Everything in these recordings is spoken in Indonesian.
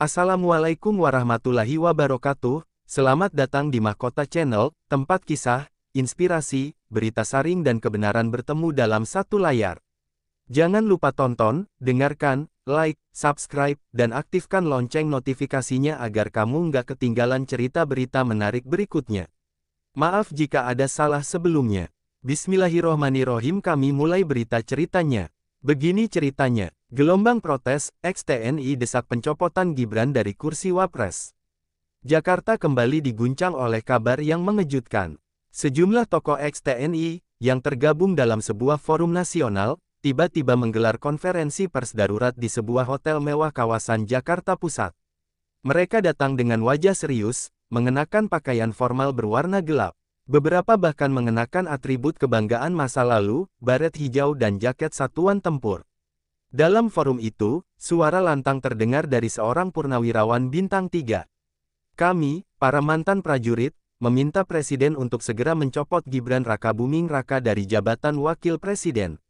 Assalamualaikum warahmatullahi wabarakatuh. Selamat datang di Mahkota Channel, tempat kisah, inspirasi, berita saring dan kebenaran bertemu dalam satu layar. Jangan lupa tonton, dengarkan, like, subscribe, dan aktifkan lonceng notifikasinya agar kamu nggak ketinggalan cerita berita menarik berikutnya. Maaf jika ada salah sebelumnya. Bismillahirrohmanirrohim, kami mulai berita ceritanya. Begini ceritanya. Gelombang protes, ex-TNI desak pencopotan Gibran dari kursi Wapres. Jakarta kembali diguncang oleh kabar yang mengejutkan. Sejumlah tokoh ex-TNI, yang tergabung dalam sebuah forum nasional, tiba-tiba menggelar konferensi pers darurat di sebuah hotel mewah kawasan Jakarta Pusat. Mereka datang dengan wajah serius, mengenakan pakaian formal berwarna gelap. Beberapa bahkan mengenakan atribut kebanggaan masa lalu, baret hijau dan jaket satuan tempur. Dalam forum itu, suara lantang terdengar dari seorang purnawirawan bintang 3. Kami, para mantan prajurit, meminta Presiden untuk segera mencopot Gibran Rakabuming Raka dari jabatan Wakil Presiden.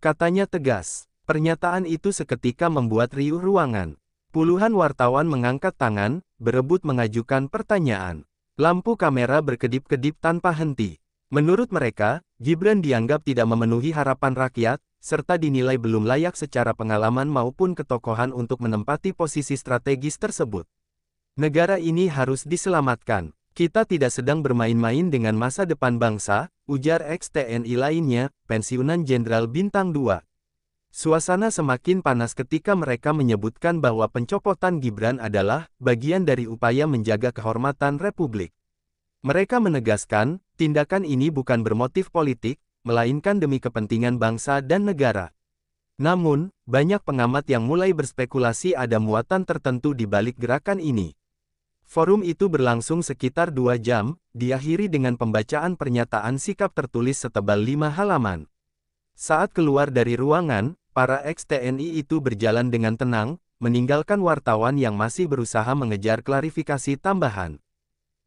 Katanya tegas. Pernyataan itu seketika membuat riuh ruangan. Puluhan wartawan mengangkat tangan, berebut mengajukan pertanyaan. Lampu kamera berkedip-kedip tanpa henti. Menurut mereka, Gibran dianggap tidak memenuhi harapan rakyat, serta dinilai belum layak secara pengalaman maupun ketokohan untuk menempati posisi strategis tersebut. Negara ini harus diselamatkan. Kita tidak sedang bermain-main dengan masa depan bangsa, ujar ex-TNI lainnya, pensiunan Jenderal Bintang 2. Suasana semakin panas ketika mereka menyebutkan bahwa pencopotan Gibran adalah bagian dari upaya menjaga kehormatan Republik. Mereka menegaskan, tindakan ini bukan bermotif politik, melainkan demi kepentingan bangsa dan negara. Namun, banyak pengamat yang mulai berspekulasi ada muatan tertentu di balik gerakan ini. Forum itu berlangsung sekitar 2 jam, diakhiri dengan pembacaan pernyataan sikap tertulis setebal 5 halaman. Saat keluar dari ruangan, para ex-TNI itu berjalan dengan tenang, meninggalkan wartawan yang masih berusaha mengejar klarifikasi tambahan.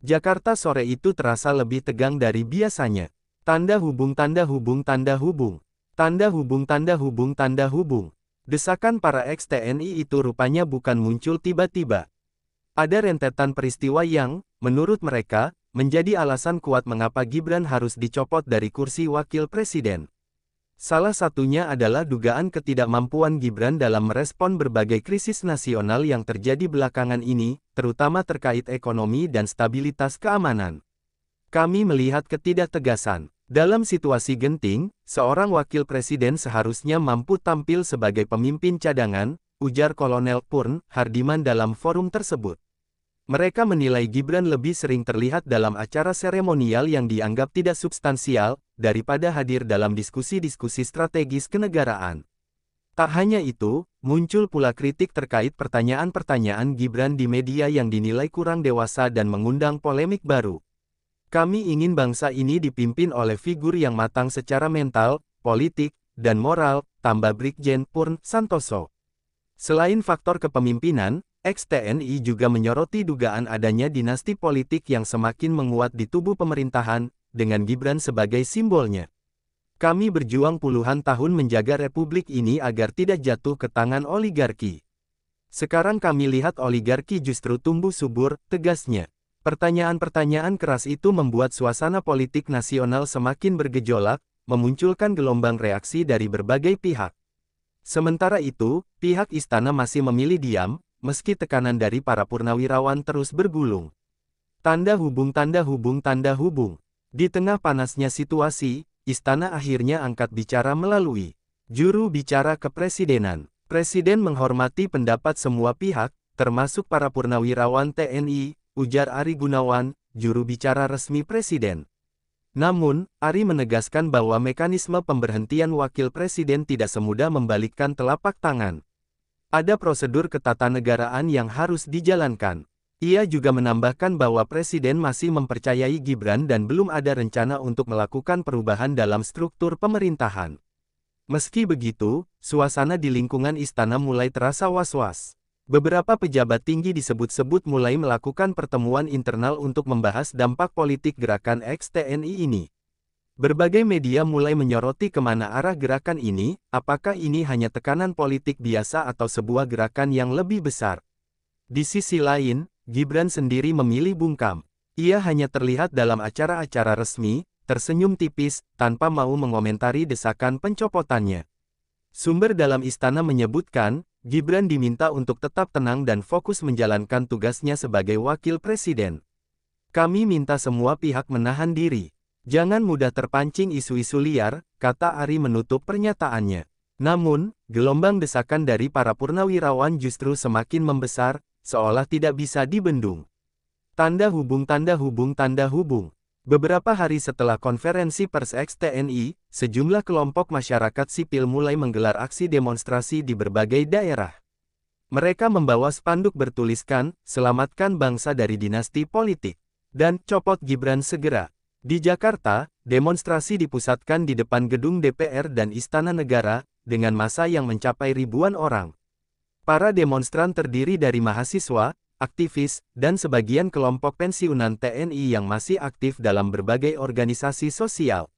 Jakarta sore itu terasa lebih tegang dari biasanya. Tanda hubung tanda hubung tanda hubung. Tanda hubung tanda hubung tanda hubung. Desakan para ex-TNI itu rupanya bukan muncul tiba-tiba. Ada rentetan peristiwa yang, menurut mereka, menjadi alasan kuat mengapa Gibran harus dicopot dari kursi wakil presiden. Salah satunya adalah dugaan ketidakmampuan Gibran dalam merespon berbagai krisis nasional yang terjadi belakangan ini, terutama terkait ekonomi dan stabilitas keamanan. Kami melihat ketidaktegasan. Dalam situasi genting, seorang wakil presiden seharusnya mampu tampil sebagai pemimpin cadangan, ujar Kolonel Purn Hardiman dalam forum tersebut. Mereka menilai Gibran lebih sering terlihat dalam acara seremonial yang dianggap tidak substansial, daripada hadir dalam diskusi-diskusi strategis kenegaraan. Tak hanya itu, muncul pula kritik terkait pertanyaan-pertanyaan Gibran di media yang dinilai kurang dewasa dan mengundang polemik baru. Kami ingin bangsa ini dipimpin oleh figur yang matang secara mental, politik, dan moral, tambah Brigjen Purn Santoso. Selain faktor kepemimpinan, ex-TNI juga menyoroti dugaan adanya dinasti politik yang semakin menguat di tubuh pemerintahan, dengan Gibran sebagai simbolnya. Kami berjuang puluhan tahun menjaga republik ini agar tidak jatuh ke tangan oligarki. Sekarang kami lihat oligarki justru tumbuh subur, tegasnya. Pertanyaan-pertanyaan keras itu membuat suasana politik nasional semakin bergejolak, memunculkan gelombang reaksi dari berbagai pihak. Sementara itu, pihak istana masih memilih diam, meski tekanan dari para purnawirawan terus bergulung. Tanda hubung tanda hubung tanda hubung. Di tengah panasnya situasi, istana akhirnya angkat bicara melalui juru bicara kepresidenan. Presiden menghormati pendapat semua pihak, termasuk para purnawirawan TNI, ujar Ari Gunawan, juru bicara resmi Presiden. Namun, Ari menegaskan bahwa mekanisme pemberhentian wakil presiden tidak semudah membalikkan telapak tangan. Ada prosedur ketatanegaraan yang harus dijalankan. Ia juga menambahkan bahwa Presiden masih mempercayai Gibran dan belum ada rencana untuk melakukan perubahan dalam struktur pemerintahan. Meski begitu, suasana di lingkungan istana mulai terasa was-was. Beberapa pejabat tinggi disebut-sebut mulai melakukan pertemuan internal untuk membahas dampak politik gerakan ex-TNI ini. Berbagai media mulai menyoroti kemana arah gerakan ini, apakah ini hanya tekanan politik biasa atau sebuah gerakan yang lebih besar. Di sisi lain, Gibran sendiri memilih bungkam. Ia hanya terlihat dalam acara-acara resmi, tersenyum tipis, tanpa mau mengomentari desakan pencopotannya. Sumber dalam istana menyebutkan, Gibran diminta untuk tetap tenang dan fokus menjalankan tugasnya sebagai wakil presiden. Kami minta semua pihak menahan diri. Jangan mudah terpancing isu-isu liar, kata Ari menutup pernyataannya. Namun, gelombang desakan dari para purnawirawan justru semakin membesar, seolah tidak bisa dibendung. Tanda hubung. Beberapa hari setelah konferensi pers ex-TNI, sejumlah kelompok masyarakat sipil mulai menggelar aksi demonstrasi di berbagai daerah. Mereka membawa spanduk bertuliskan, "Selamatkan bangsa dari dinasti politik," dan "Copot Gibran segera." Di Jakarta, demonstrasi dipusatkan di depan gedung DPR dan Istana Negara, dengan massa yang mencapai ribuan orang. Para demonstran terdiri dari mahasiswa, aktivis, dan sebagian kelompok pensiunan TNI yang masih aktif dalam berbagai organisasi sosial.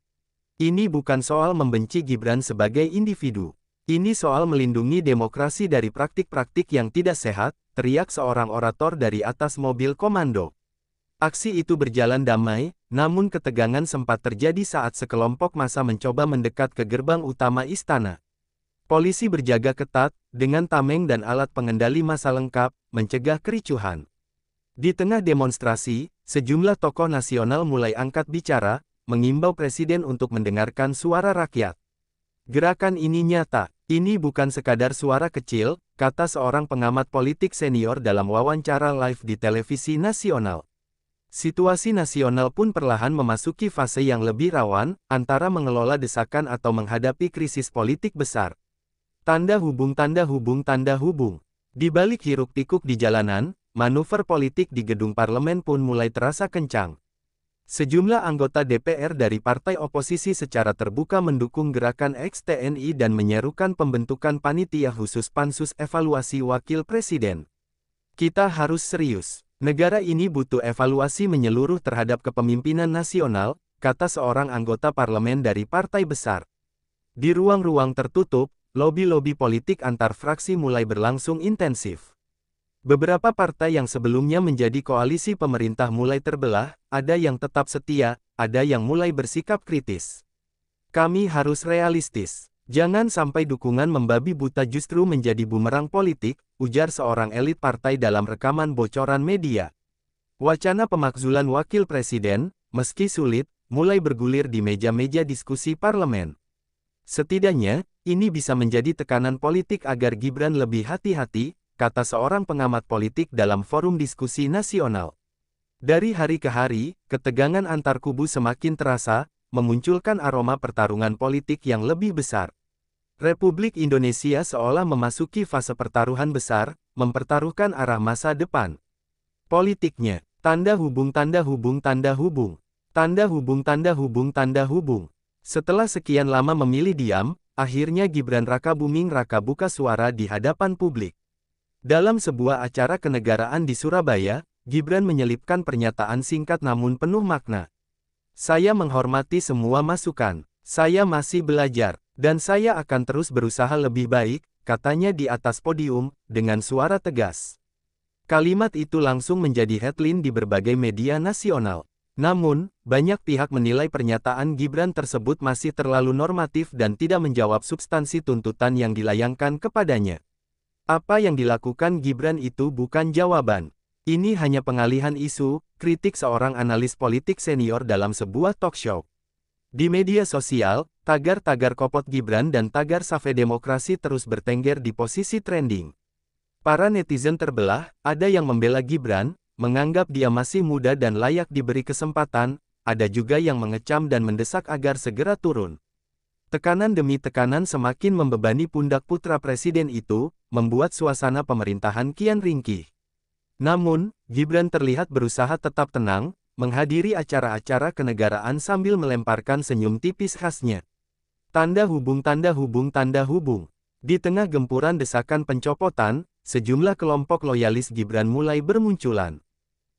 Ini bukan soal membenci Gibran sebagai individu. Ini soal melindungi demokrasi dari praktik-praktik yang tidak sehat, teriak seorang orator dari atas mobil komando. Aksi itu berjalan damai, namun ketegangan sempat terjadi saat sekelompok massa mencoba mendekat ke gerbang utama istana. Polisi berjaga ketat, dengan tameng dan alat pengendali massa lengkap, mencegah kericuhan. Di tengah demonstrasi, sejumlah tokoh nasional mulai angkat bicara, mengimbau presiden untuk mendengarkan suara rakyat. Gerakan ini nyata, ini bukan sekadar suara kecil, kata seorang pengamat politik senior dalam wawancara live di televisi nasional. Situasi nasional pun perlahan memasuki fase yang lebih rawan, antara mengelola desakan atau menghadapi krisis politik besar. Tanda hubung. Di balik hiruk-pikuk di jalanan, manuver politik di gedung parlemen pun mulai terasa kencang. Sejumlah anggota DPR dari partai oposisi secara terbuka mendukung gerakan ex-TNI dan menyerukan pembentukan panitia khusus pansus evaluasi wakil presiden. Kita harus serius. Negara ini butuh evaluasi menyeluruh terhadap kepemimpinan nasional, kata seorang anggota parlemen dari partai besar. Di ruang-ruang tertutup, lobi-lobi politik antar fraksi mulai berlangsung intensif. Beberapa partai yang sebelumnya menjadi koalisi pemerintah mulai terbelah, ada yang tetap setia, ada yang mulai bersikap kritis. Kami harus realistis. Jangan sampai dukungan membabi buta justru menjadi bumerang politik, ujar seorang elit partai dalam rekaman bocoran media. Wacana pemakzulan wakil presiden, meski sulit, mulai bergulir di meja-meja diskusi parlemen. Setidaknya, ini bisa menjadi tekanan politik agar Gibran lebih hati-hati, kata seorang pengamat politik dalam forum diskusi nasional. Dari hari ke hari, ketegangan antar kubu semakin terasa, memunculkan aroma pertarungan politik yang lebih besar. Republik Indonesia seolah memasuki fase pertaruhan besar, mempertaruhkan arah masa depan politiknya. Tanda hubung. Setelah sekian lama memilih diam, akhirnya Gibran Rakabuming Raka buka suara di hadapan publik. Dalam sebuah acara kenegaraan di Surabaya, Gibran menyelipkan pernyataan singkat namun penuh makna. Saya menghormati semua masukan. Saya masih belajar, dan saya akan terus berusaha lebih baik, katanya di atas podium, dengan suara tegas. Kalimat itu langsung menjadi headline di berbagai media nasional. Namun, banyak pihak menilai pernyataan Gibran tersebut masih terlalu normatif dan tidak menjawab substansi tuntutan yang dilayangkan kepadanya. Apa yang dilakukan Gibran itu bukan jawaban. Ini hanya pengalihan isu, kritik seorang analis politik senior dalam sebuah talk show. Di media sosial, tagar-tagar Copot Gibran dan tagar Save Demokrasi terus bertengger di posisi trending. Para netizen terbelah, ada yang membela Gibran, menganggap dia masih muda dan layak diberi kesempatan, ada juga yang mengecam dan mendesak agar segera turun. Tekanan demi tekanan semakin membebani pundak putra presiden itu, membuat suasana pemerintahan kian ringkih. Namun, Gibran terlihat berusaha tetap tenang, menghadiri acara-acara kenegaraan sambil melemparkan senyum tipis khasnya. Tanda hubung. Di tengah gempuran desakan pencopotan, sejumlah kelompok loyalis Gibran mulai bermunculan.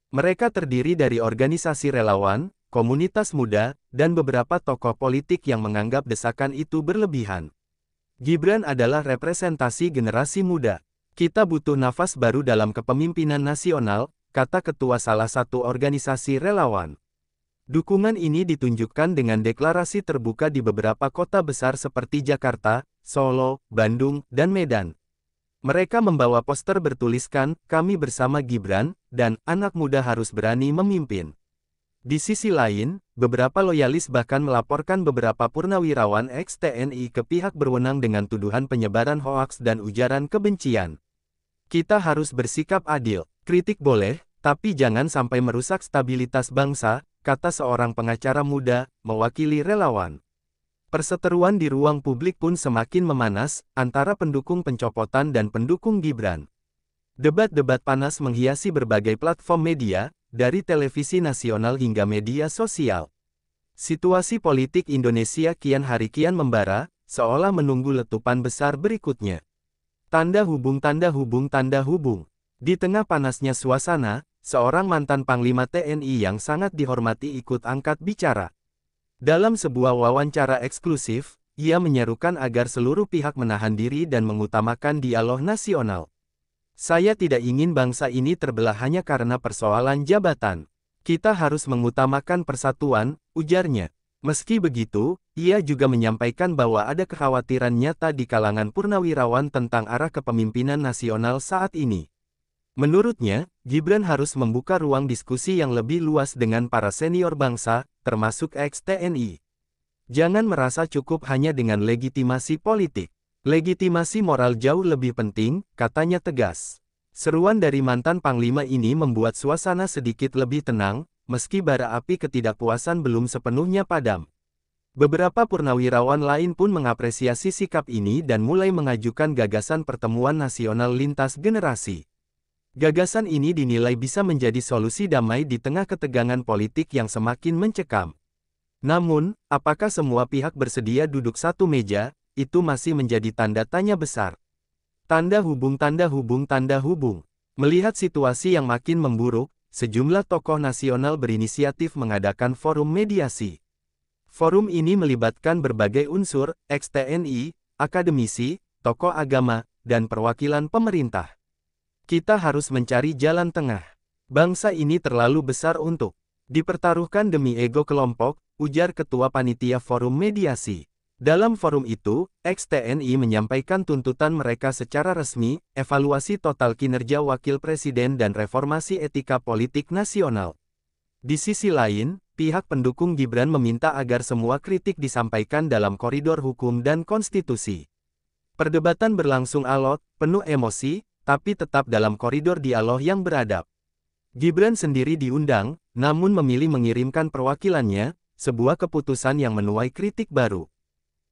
Mereka terdiri dari organisasi relawan, komunitas muda, dan beberapa tokoh politik yang menganggap desakan itu berlebihan. Gibran adalah representasi generasi muda. Kita butuh nafas baru dalam kepemimpinan nasional, kata ketua salah satu organisasi relawan. Dukungan ini ditunjukkan dengan deklarasi terbuka di beberapa kota besar seperti Jakarta, Solo, Bandung, dan Medan. Mereka membawa poster bertuliskan, "Kami bersama Gibran," dan "Anak muda harus berani memimpin." Di sisi lain, beberapa loyalis bahkan melaporkan beberapa purnawirawan ex-TNI ke pihak berwenang dengan tuduhan penyebaran hoaks dan ujaran kebencian. Kita harus bersikap adil. Kritik boleh, tapi jangan sampai merusak stabilitas bangsa, kata seorang pengacara muda, mewakili relawan. Perseteruan di ruang publik pun semakin memanas, antara pendukung pencopotan dan pendukung Gibran. Debat-debat panas menghiasi berbagai platform media, dari televisi nasional hingga media sosial. Situasi politik Indonesia kian hari kian membara, seolah menunggu letupan besar berikutnya. Tanda hubung tanda hubung tanda hubung. Di tengah panasnya suasana, seorang mantan Panglima TNI yang sangat dihormati ikut angkat bicara. Dalam sebuah wawancara eksklusif, ia menyerukan agar seluruh pihak menahan diri dan mengutamakan dialog nasional. Saya tidak ingin bangsa ini terbelah hanya karena persoalan jabatan. Kita harus mengutamakan persatuan, ujarnya. Meski begitu, ia juga menyampaikan bahwa ada kekhawatiran nyata di kalangan purnawirawan tentang arah kepemimpinan nasional saat ini. Menurutnya, Gibran harus membuka ruang diskusi yang lebih luas dengan para senior bangsa, termasuk ex-TNI. Jangan merasa cukup hanya dengan legitimasi politik. Legitimasi moral jauh lebih penting, katanya tegas. Seruan dari mantan Panglima ini membuat suasana sedikit lebih tenang, meski bara api ketidakpuasan belum sepenuhnya padam. Beberapa purnawirawan lain pun mengapresiasi sikap ini dan mulai mengajukan gagasan pertemuan nasional lintas generasi. Gagasan ini dinilai bisa menjadi solusi damai di tengah ketegangan politik yang semakin mencekam. Namun, apakah semua pihak bersedia duduk satu meja, itu masih menjadi tanda tanya besar. Tanda hubung tanda hubung tanda hubung. Melihat situasi yang makin memburuk, sejumlah tokoh nasional berinisiatif mengadakan forum mediasi. Forum ini melibatkan berbagai unsur, ex-TNI, akademisi, tokoh agama, dan perwakilan pemerintah. Kita harus mencari jalan tengah. Bangsa ini terlalu besar untuk dipertaruhkan demi ego kelompok, ujar Ketua Panitia Forum Mediasi. Dalam forum itu, ex-TNI menyampaikan tuntutan mereka secara resmi, evaluasi total kinerja Wakil Presiden dan reformasi etika politik nasional. Di sisi lain, pihak pendukung Gibran meminta agar semua kritik disampaikan dalam koridor hukum dan konstitusi. Perdebatan berlangsung alot, penuh emosi, tapi tetap dalam koridor dialog yang beradab. Gibran sendiri diundang, namun memilih mengirimkan perwakilannya, sebuah keputusan yang menuai kritik baru.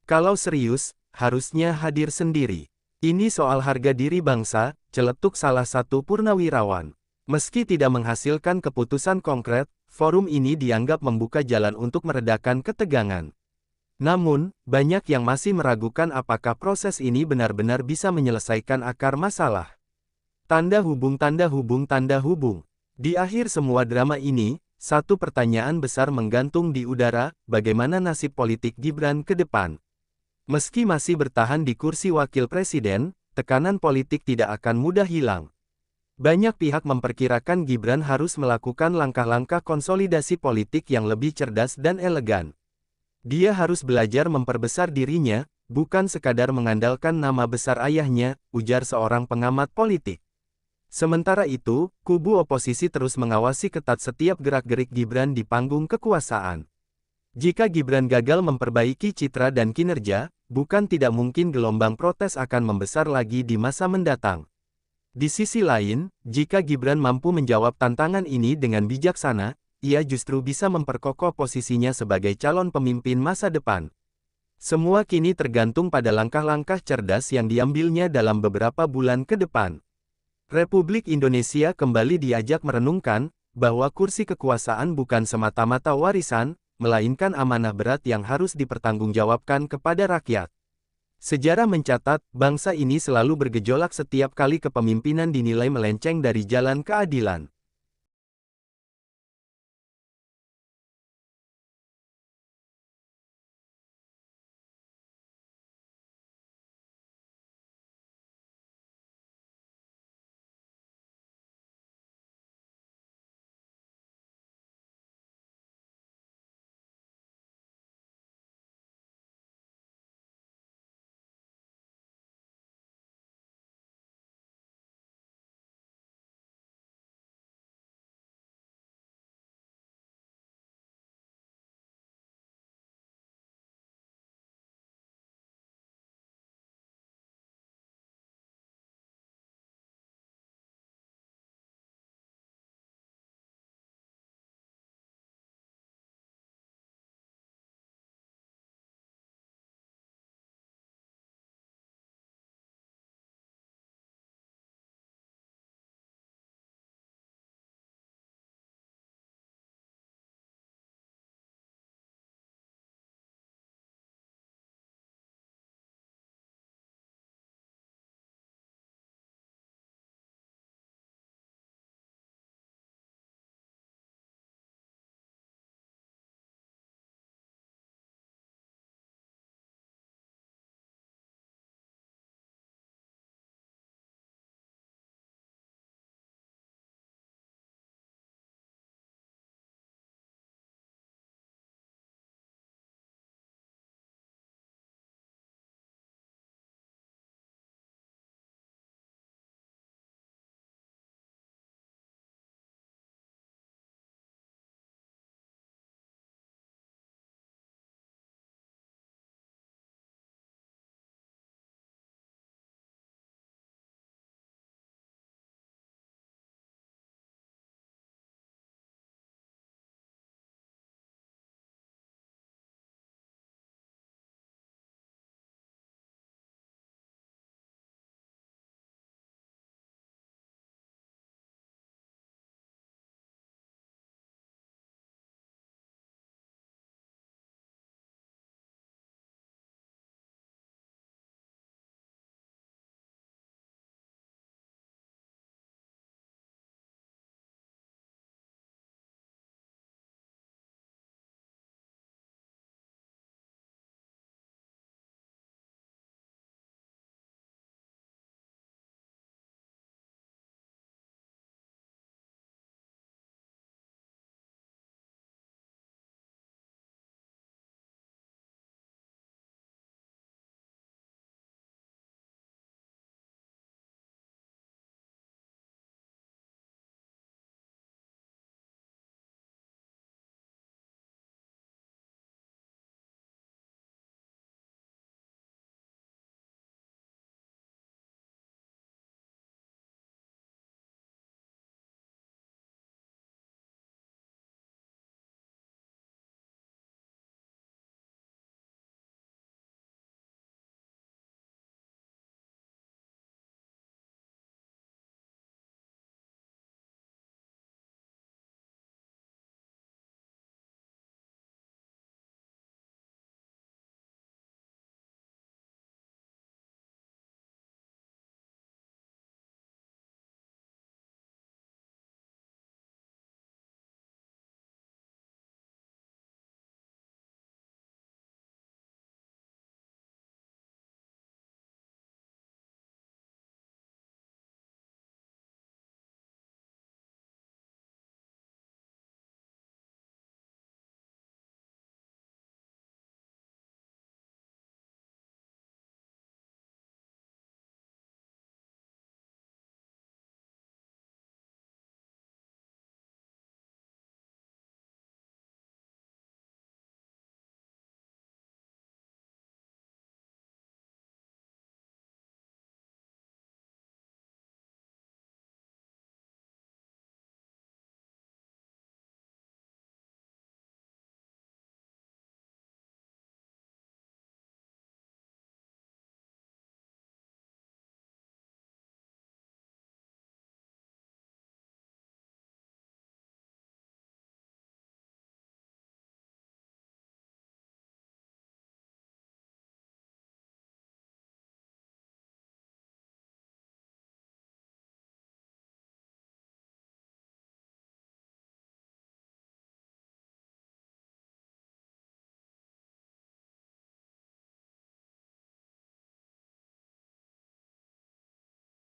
Kalau serius, harusnya hadir sendiri. Ini soal harga diri bangsa, celetuk salah satu purnawirawan. Meski tidak menghasilkan keputusan konkret, forum ini dianggap membuka jalan untuk meredakan ketegangan. Namun, banyak yang masih meragukan apakah proses ini benar-benar bisa menyelesaikan akar masalah. Tanda hubung tanda hubung tanda hubung. Di akhir semua drama ini, satu pertanyaan besar menggantung di udara, bagaimana nasib politik Gibran ke depan? Meski masih bertahan di kursi wakil presiden, tekanan politik tidak akan mudah hilang. Banyak pihak memperkirakan Gibran harus melakukan langkah-langkah konsolidasi politik yang lebih cerdas dan elegan. Dia harus belajar memperbesar dirinya, bukan sekadar mengandalkan nama besar ayahnya, ujar seorang pengamat politik. Sementara itu, kubu oposisi terus mengawasi ketat setiap gerak-gerik Gibran di panggung kekuasaan. Jika Gibran gagal memperbaiki citra dan kinerja, bukan tidak mungkin gelombang protes akan membesar lagi di masa mendatang. Di sisi lain, jika Gibran mampu menjawab tantangan ini dengan bijaksana, ia justru bisa memperkokoh posisinya sebagai calon pemimpin masa depan. Semua kini tergantung pada langkah-langkah cerdas yang diambilnya dalam beberapa bulan ke depan. Republik Indonesia kembali diajak merenungkan, bahwa kursi kekuasaan bukan semata-mata warisan, melainkan amanah berat yang harus dipertanggungjawabkan kepada rakyat. Sejarah mencatat, bangsa ini selalu bergejolak setiap kali kepemimpinan dinilai melenceng dari jalan keadilan.